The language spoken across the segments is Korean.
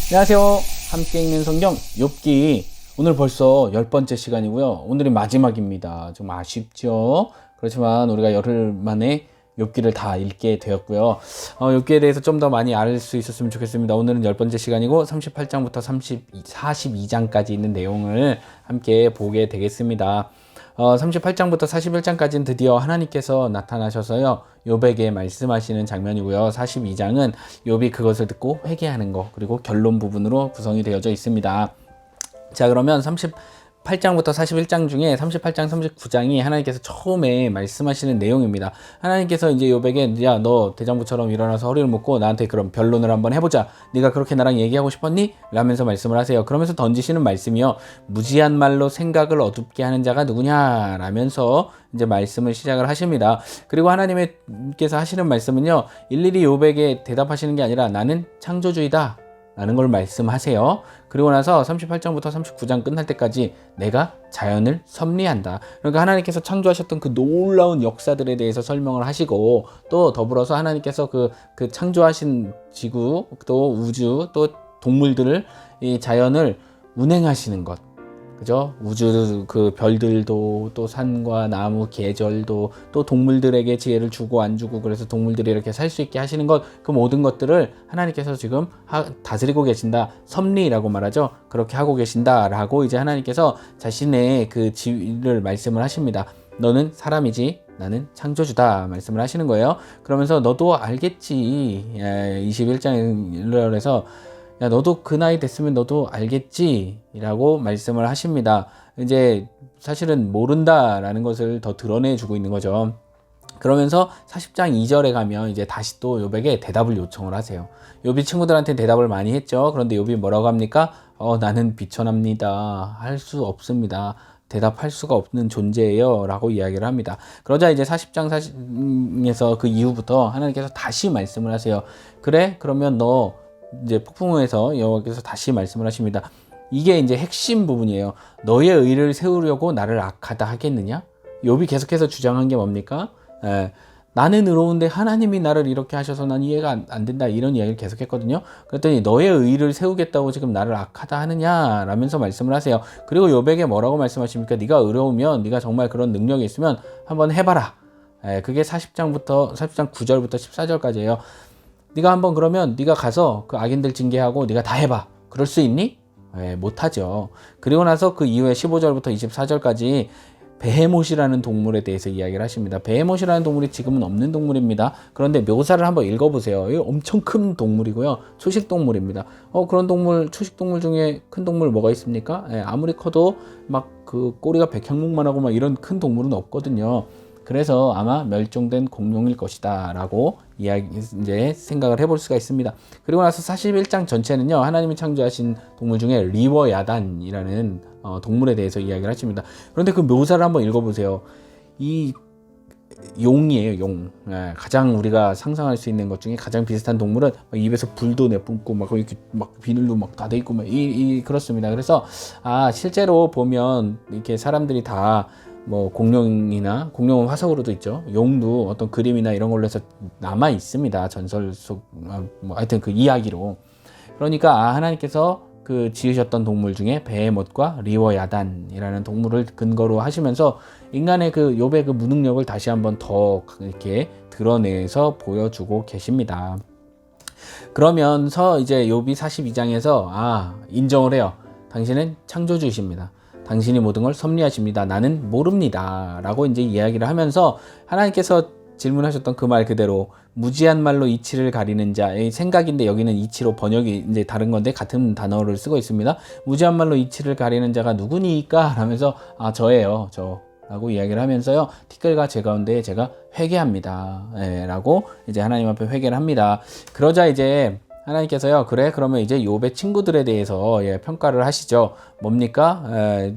안녕하세요. 함께 읽는 성경 욥기 오늘 벌써 10번째 시간이고요. 오늘이 마지막입니다. 좀 아쉽죠? 그렇지만 우리가 열흘 만에 욥기를 다 읽게 되었고요. 욥기에 대해서 좀 더 많이 알 수 있었으면 좋겠습니다. 오늘은 10번째 시간이고 38장부터 42장까지 있는 내용을 함께 보게 되겠습니다. 38장부터 41장까지는 드디어 하나님께서 나타나셔서요 욥에게 말씀하시는 장면이고요. 42장은 욥이 그것을 듣고 회개하는 것, 그리고 결론 부분으로 구성이 되어져 있습니다. 자, 그러면 38장부터 41장 중에 38장, 39장이 하나님께서 처음에 말씀하시는 내용입니다. 하나님께서 이제 욥에게 야, 너 대장부처럼 일어나서 허리를 묶고 나한테 그럼 변론을 한번 해보자. 네가 그렇게 나랑 얘기하고 싶었니? 라면서 말씀을 하세요. 그러면서 던지시는 말씀이요. 무지한 말로 생각을 어둡게 하는 자가 누구냐? 라면서 이제 말씀을 시작을 하십니다. 그리고 하나님께서 하시는 말씀은요. 일일이 욥에게 대답하시는 게 아니라 나는 창조주이다. 라는 걸 말씀하세요. 그리고 나서 38장부터 39장 끝날 때까지 내가 자연을 섭리한다. 그러니까 하나님께서 창조하셨던 그 놀라운 역사들에 대해서 설명을 하시고, 또 더불어서 하나님께서 그 창조하신 지구, 또 우주, 또 동물들을, 이 자연을 운행하시는 것, 그죠? 우주 그 별들도, 또 산과 나무, 계절도, 또 동물들에게 지혜를 주고 안 주고, 그래서 동물들이 이렇게 살 수 있게 하시는 것, 그 모든 것들을 하나님께서 지금 다스리고 계신다. 섭리라고 말하죠. 그렇게 하고 계신다라고 이제 하나님께서 자신의 그 지위를 말씀을 하십니다. 너는 사람이지 나는 창조주다 말씀을 하시는 거예요. 그러면서 너도 알겠지. 21장에서 야, 너도 그 나이 됐으면 너도 알겠지? 라고 말씀을 하십니다. 이제 사실은 모른다라는 것을 더 드러내주고 있는 거죠. 그러면서 40장 2절에 가면 이제 다시 또 욥에게 대답을 요청을 하세요. 욥이 친구들한테 대답을 많이 했죠. 그런데 욥이 뭐라고 합니까? 나는 비천합니다. 할 수 없습니다. 대답할 수가 없는 존재예요 라고 이야기를 합니다. 그러자 이제 40장에서 그 이후부터 하나님께서 다시 말씀을 하세요. 그래? 그러면 너 이제 폭풍우에서 여호와께서 다시 말씀을 하십니다. 이게 이제 핵심 부분이에요. 너의 의를 세우려고 나를 악하다 하겠느냐? 욥이 계속해서 주장한 게 뭡니까? 나는 의로운데 하나님이 나를 이렇게 하셔서 난 이해가 안 된다, 이런 이야기를 계속했거든요. 그랬더니 너의 의를 세우겠다고 지금 나를 악하다 하느냐 라면서 말씀을 하세요. 그리고 욥에게 뭐라고 말씀하십니까? 네가 의로우면, 네가 정말 그런 능력이 있으면 한번 해봐라. 그게 40장 9절부터 14절까지예요. 네가 한번 그러면 네가 가서 그 악인들 징계하고 네가 다 해봐. 그럴 수 있니? 못하죠. 그리고 나서 그 이후에 15절부터 24절까지 베헤못이라는 동물에 대해서 이야기를 하십니다. 베헤못이라는 동물이 지금은 없는 동물입니다. 그런데 묘사를 한번 읽어보세요. 이거 엄청 큰 동물이고요. 초식동물입니다. 그런 동물, 초식동물 중에 큰 동물 뭐가 있습니까? 아무리 커도 막 그 꼬리가 백향목만 하고 막 이런 큰 동물은 없거든요. 그래서 아마 멸종된 공룡일 것이다 라고 이제 생각을 해볼 수가 있습니다. 그리고 나서 41장 전체는요, 하나님이 창조하신 동물 중에 리워야단이라는 동물에 대해서 이야기를 하십니다. 그런데 그 묘사를 한번 읽어보세요. 이 용이에요, 용. 가장 우리가 상상할 수 있는 것 중에 가장 비슷한 동물은 입에서 불도 내뿜고 막 이렇게 막 비늘로 막 다 돼 있고 막 그렇습니다. 그래서 실제로 보면 이렇게 사람들이 다 뭐 공룡은 화석으로도 있죠. 용도 어떤 그림이나 이런 걸로 해서 남아 있습니다. 전설 속 하여튼 그 이야기로. 그러니까 하나님께서 그 지으셨던 동물 중에 베헤못과 리워야단이라는 동물을 근거로 하시면서 인간의 그 욥의 그 무능력을 다시 한번 더 이렇게 드러내서 보여주고 계십니다. 그러면서 이제 욥이 42장에서 인정을 해요. 당신은 창조주이십니다. 당신이 모든 걸 섭리하십니다. 나는 모릅니다. 라고 이제 이야기를 하면서 하나님께서 질문하셨던 그 말 그대로 무지한 말로 이치를 가리는 자, 생각인데 여기는 이치로 번역이 이제 다른 건데 같은 단어를 쓰고 있습니다. 무지한 말로 이치를 가리는 자가 누구니까? 라면서 저예요. 저. 라고 이야기를 하면서요. 티끌과 제 가운데 제가 회개합니다. 라고 이제 하나님 앞에 회개를 합니다. 그러자 이제 하나님께서요, 그래 그러면 이제 욥의 친구들에 대해서 평가를 하시죠. 뭡니까?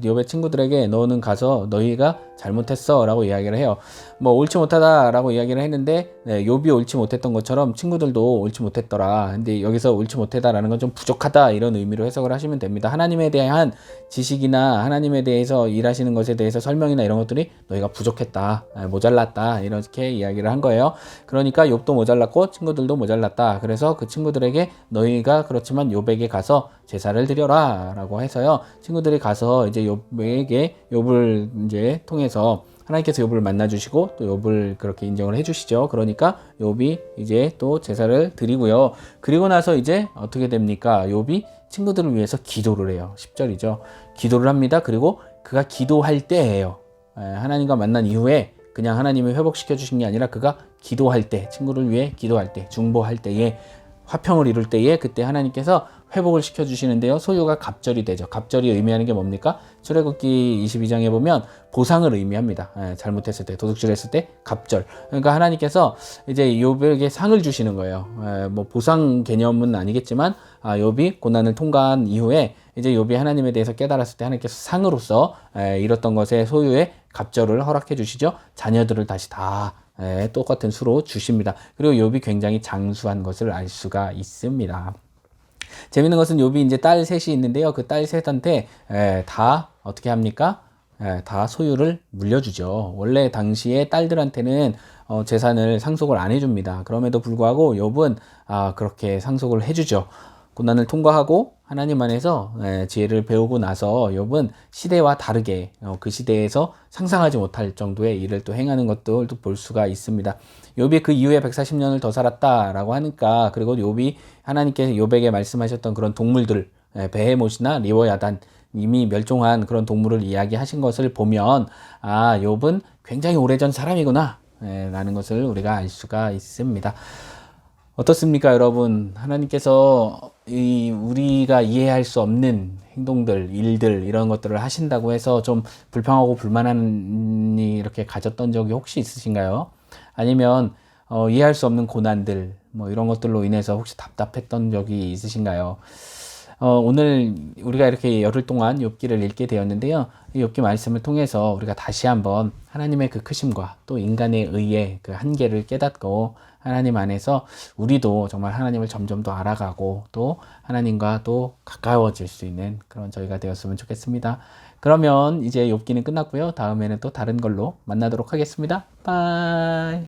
욥의 친구들에게 너는 가서 너희가 잘못했어 라고 이야기를 해요. 뭐 옳지 못하다라고 이야기를 했는데 네, 욥이 옳지 못했던 것처럼 친구들도 옳지 못했더라. 근데 여기서 옳지 못했다라는 건 좀 부족하다 이런 의미로 해석을 하시면 됩니다. 하나님에 대한 지식이나 하나님에 대해서 일하시는 것에 대해서 설명이나 이런 것들이 너희가 부족했다, 모자랐다 이렇게 이야기를 한 거예요. 그러니까 욥도 모자랐고 친구들도 모자랐다. 그래서 그 친구들에게 너희가 그렇지만 욥에게 가서 제사를 드려라 라고 해서요. 친구들이 가서 이제 욥을 이제 통해서 하나님께서 욥을 만나주시고 또 욥을 그렇게 인정을 해주시죠. 그러니까 욥이 이제 또 제사를 드리고요. 그리고 나서 이제 어떻게 됩니까? 욥이 친구들을 위해서 기도를 해요. 10절이죠. 기도를 합니다. 그리고 그가 기도할 때예요. 하나님과 만난 이후에 그냥 하나님이 회복시켜 주신 게 아니라 그가 기도할 때, 친구를 위해 기도할 때, 중보할 때에 화평을 이룰 때에 그때 하나님께서 회복을 시켜주시는데요. 소유가 갑절이 되죠. 갑절이 의미하는 게 뭡니까? 출애굽기 22장에 보면 보상을 의미합니다. 잘못했을 때, 도둑질했을 때 갑절. 그러니까 하나님께서 이제 욥에게 상을 주시는 거예요. 뭐 보상 개념은 아니겠지만 욥이 고난을 통과한 이후에 이제 욥이 하나님에 대해서 깨달았을 때 하나님께서 상으로서 잃었던 것의 소유의 갑절을 허락해 주시죠. 자녀들을 다시 다 똑같은 수로 주십니다. 그리고 욥이 굉장히 장수한 것을 알 수가 있습니다. 재밌는 것은 욥이 이제 딸 셋이 있는데요. 그 딸 셋한테 다 어떻게 합니까? 다 소유를 물려주죠. 원래 당시에 딸들한테는 재산을 상속을 안 해줍니다. 그럼에도 불구하고 욥은 그렇게 상속을 해주죠. 고난을 통과하고 하나님 안에서 지혜를 배우고 나서 욥은 시대와 다르게 그 시대에서 상상하지 못할 정도의 일을 또 행하는 것들도 볼 수가 있습니다. 욥이 그 이후에 140년을 더 살았다라고 하니까 그리고 욥이 하나님께서 욥에게 말씀하셨던 그런 동물들 베헤못이나 리워야단 이미 멸종한 그런 동물을 이야기하신 것을 보면 욥은 굉장히 오래전 사람이구나 라는 것을 우리가 알 수가 있습니다. 어떻습니까, 여러분? 하나님께서 우리가 이해할 수 없는 행동들, 일들, 이런 것들을 하신다고 해서 좀 불평하고 불만한 일이 이렇게 가졌던 적이 혹시 있으신가요? 아니면 이해할 수 없는 고난들, 뭐 이런 것들로 인해서 혹시 답답했던 적이 있으신가요? 오늘 우리가 이렇게 열흘 동안 욥기를 읽게 되었는데요. 이 욥기 말씀을 통해서 우리가 다시 한번 하나님의 그 크심과 또 인간의 의의 그 한계를 깨닫고 하나님 안에서 우리도 정말 하나님을 점점 더 알아가고 또 하나님과 또 가까워질 수 있는 그런 저희가 되었으면 좋겠습니다. 그러면 이제 욥기는 끝났고요. 다음에는 또 다른 걸로 만나도록 하겠습니다. 바이.